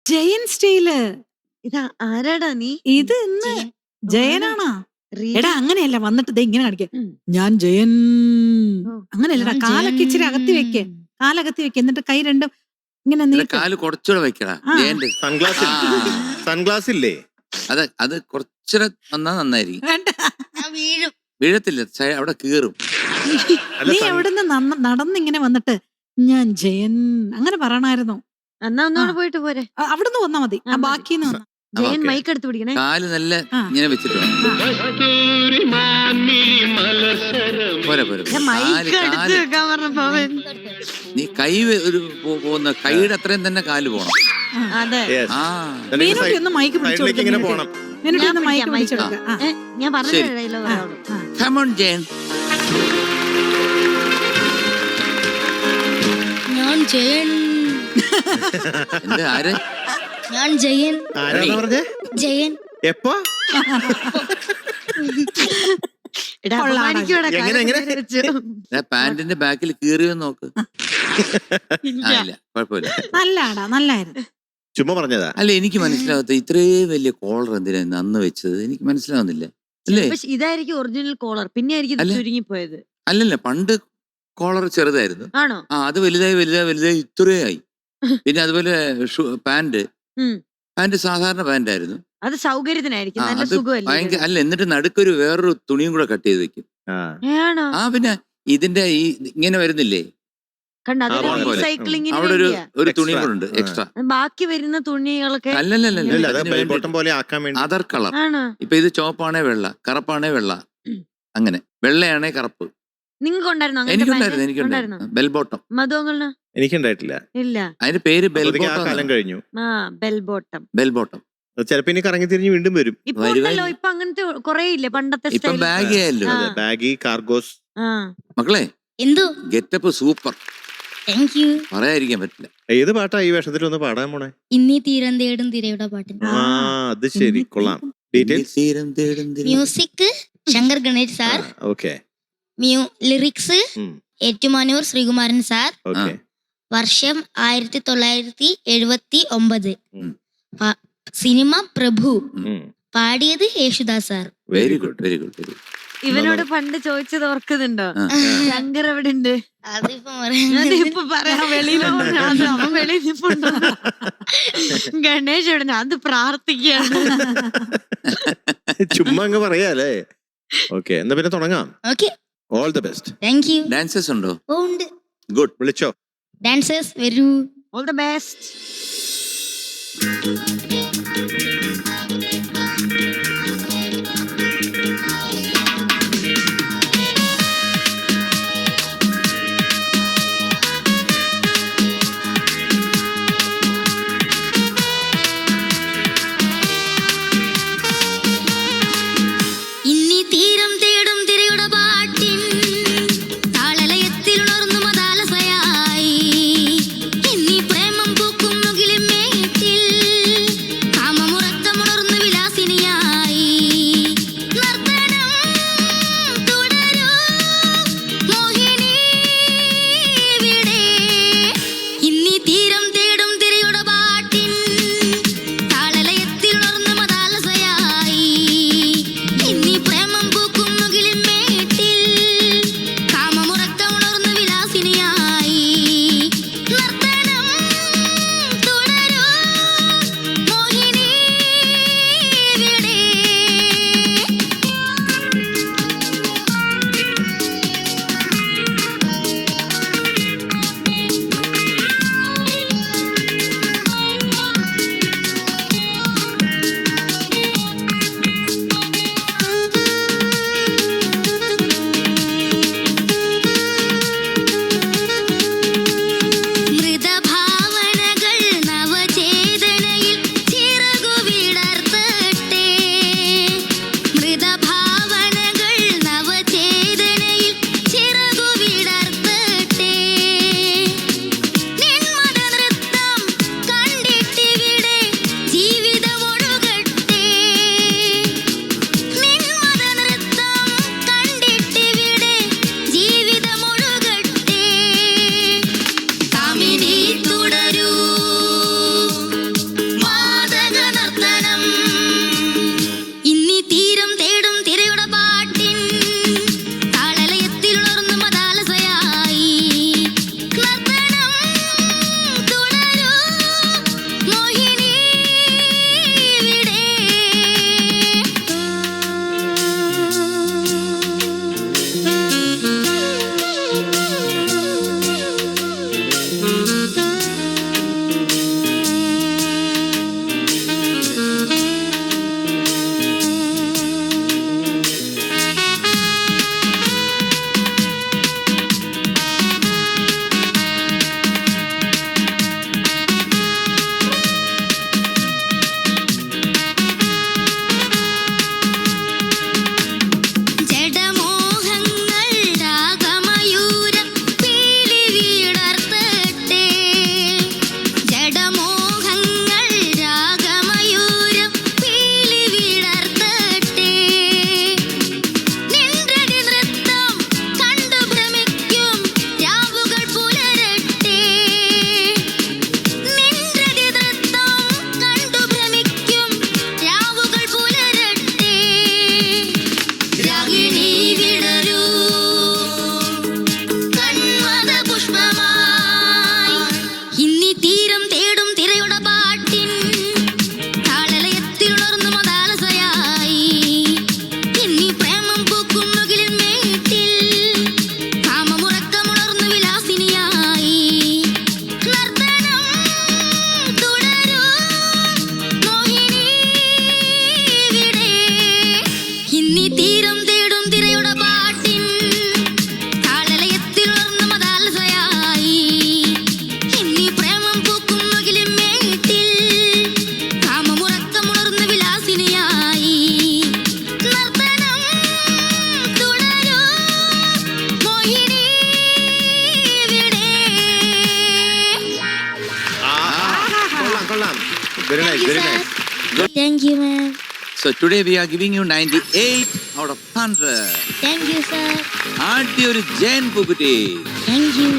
Jayan style. ഇതാ ആരാടാ നീ? ഇത് ഇന്ന് ജയനാണാ? റീ- എടാ അങ്ങനെയല്ല, വന്നിട്ട് ദേ ഇങ്ങനെ കാണിക്ക. ഉം. ഞാൻ ജയൻ. ഓ. അങ്ങനെയല്ലടാ, കാലൊക്കെ ഇച്ചിരി അകത്തി വെക്ക്. കാലകത്തി വെക്ക്, എന്നിട്ട് കൈ രണ്ടും ഇങ്ങനെ നീട്ട്. കാല് കുറച്ചുകൂടെ വെക്കടാ. ആ. ജയന്റെ സൺഗ്ലാസ് ഇല്ലേ? അത് കുറച്ചുകൂടെ വന്നാ നന്നായിരിക്കും. വേണ്ട. വീഴത്തില്ല, അവിടെ കീറും. അല്ല, നീ എവിടുന്ന് നടന്നിങ്ങനെ വന്നിട്ട് ഞാൻ ജയൻ അങ്ങനെ പറയണായിരുന്നു. എന്നാ ഒന്നുകൂടെ ആ. പോയിട്ട് പോരെ. അവിടുന്ന് വന്നാ മതി. ആ, മതി. ബാക്കിന്ന് വന്ന ജയൻ ഓക്കേ. മൈക്ക് എടുത്ത് പിടിക്കണേ. കാല് നല്ല ആ. ഇങ്ങനെ വെച്ചിട്ട് വേണം. പോരെ പോരെ ഞാൻ മൈക്ക് കാല് എടുത്ത് കാല് വെക്കാൻ പറഞ്ഞപ്പോ അവൻ. നീ കൈ ഒരു പോകുന്ന കൈയുടെ അത്രയും തന്നെ കാല് പോണം. അതെ. Yes. ആ അല്ലെങ്കിൽ മീനുട്ടി ഒന്ന് മൈക്ക് സൈഡിലേക്ക് ഇങ്ങനെ പോണം. മീനുട്ടി ഒന്ന് ഞാൻ മൈക്ക് പിടിക്കാം, പിടിച്ചെടുക്ക. ഞാൻ പറഞ്ഞ ശരി. ഡയലോഗ് പറയാവുള്ളൂ. Come on, Jayan. ഞാൻ ജയൻ. എന്ത് ആര്? ഞാൻ ജയൻ. ആരാണ് പറഞ്ഞേ? ജയൻ. എപ്പോ? എടാ, കൊള്ളാം. അപമാനിക്കുവാടാ, എങ്ങനെ, എങ്ങനെ? കാല് വെച്ച്. പാന്റിന്റെ ബാക്കിൽ കീറിയോ നോക്ക്. ഇല്ല. ഇല്ല, കുഴപ്പമില്ല. നല്ലാടാ, നല്ലായിരുന്നു. ചുമ്മാ പറഞ്ഞതാ. അല്ല, എനിക്ക് മനസ്സിലാവാത്ത ഇത്രയും വലിയ കോളർ എന്തിനാ ഇന്ന് അന്ന് വെച്ചത്? എനിക്ക് മനസ്സിലാവുന്നില്ല. അല്ലേ? പക്ഷെ ഇതായിരിക്കും ഒറിജിനൽ കോളർ, പിന്നെ ആയിരിക്കും അല്ല. ചുരുങ്ങിപ്പോയത്. അല്ലല്ല, പണ്ട് കോളർ ചെറുതായിരുന്നു. ആണോ? ആ, അത് വലുതായി ഇത്രയായി. പിന്നെ അതുപോലെ പാന്റ് ഉം. സാധാരണ പാന്റ് ആയിരുന്നു. അത് സൗകര്യത്തിനായിരിക്കും, ആ, നല്ല അത് സുഖമല്ലേ? ഭയങ്കര അല്ല, എന്നിട്ട് നടുക്കൊരു വേറൊരു തുണിയും കൂടെ കട്ട് ചെയ്ത് വെക്കും. ആ. ആണോ? ആ, പിന്നെ ഇതിന്റെ ഈ ഇങ്ങനെ വരുന്നില്ലേ, കണ്ട ആ, അതൊരു പോലെ. റീസൈക്ലിങ്ങിന് അവിടെ ഒരു വേണ്ടിയാ. തുണിയും Extra. കൂടെ ഉണ്ട്, എക്സ്ട്രാ. ബാക്കി വരുന്ന തുണികളൊക്കെ ഇല്ല, അല്ലല്ലല്ല, അത് ബെൽ ബോട്ടം പോലെ ആക്കാൻ വേണ്ടി. Other colour. ആണോ? ഇപ്പൊ ഇത് ചോപ്പാണേ വെള്ള, കറുപ്പാണേ വെള്ള, അങ്ങനെ വെള്ളയാണേ കറുപ്പ്. നിങ്ങൾക്ക് ഉണ്ടായിരുന്നോ അങ്ങനത്തെ എനിക്കുണ്ടായിരുന്നു, pant? എനിക്കുണ്ടായിരുന്നു ഉണ്ടായിരുന്നോ? Bell bottom. മധുവങ്ങളിന് എനിക്കുണ്ടായിട്ടില്ല. ഇല്ല. അതിന്റെ പേര് ബെൽ അപ്പോഴത്തേക്ക് ആ കാലം ബോട്ടം. കഴിഞ്ഞു. ആ, ബെൽ ബോട്ടം. Bell bottom. അത് ചിലപ്പോ ഇനി കറങ്ങി തിരിഞ്ഞ് വീണ്ടും വരും. ഇപ്പൊ വരുവായി. ഉണ്ടല്ലോ, ഇപ്പൊ അങ്ങനത്തെ കൊറേ ഇല്ലേ പണ്ടത്തെ ഇപ്പം സ്റ്റൈൽ. ബാഗി ആയല്ലോ. ആ. Baggy, cargos. ആ. മക്കളെ, എന്തോ? Getup super, thank you. പറയാതിരിക്കാൻ പറ്റില്ല. ഏത് പാട്ടാ ഈ വേഷത്തിൽ ഒന്ന് പാടാൻ പോണേ? ഇന്നീ തീരം തേടും തിരയുടെ പാട്ടിന്. ആ, അത് ശരി, കൊള്ളാം. ഡീറ്റെയിൽസ്. തീരം തേടും തിര. Music Shankar Ganesh sir. Okay. Lyrics Ettumanoor Sreekumaran sir. Okay. വർഷം 1979. ഉം. സിനിമ പ്രഭു. ഉം. പാടിയത് Yesudas sir. Very good, very good, very good. ഇവനോട് പണ്ട് ചോദിച്ചത് ഓർക്കുന്നുണ്ടോ? ആ. ശങ്കർ എവിടെ ഉണ്ട്? അതിപ്പോ അതിപ്പോ പറയാ, വെളിയിലോ അവൻ വെളിയിൽ നിൽപ്പുണ്ടോ? ഗണേഷ് എവിടെ? അത് പ്രാർത്ഥിക്കുകയാണ്. ചുമ്മാ അങ്ങ് പറയാല്ലേ. ഓക്കെ, എന്നാ പിന്നെ തുടങ്ങാം. Okay, all the best. Thank you. Dancers ഉണ്ടോ? ഉണ്ട്. ഗുഡ്, വിളിച്ചോ. ഡാൻസേഴ്സ് വരൂ. All the best. ഇന്നീ തീരം തേടും തിരയുടെ പാട്ടിൻ താളലയത്തിൽ ഉണർന്നു മതാലസയായി. ഇന്നീ പ്രേമം പൂക്കും മുകിലിൻ മേട്ടിൽ കൊള്ളാം. Very nice, very nice. Thank you ma'am. So today we are giving you 98 out of 100. Thank you sir. ആദ്യ ഒരു ജയൻ പൂക്കുട്ടി. Thank you.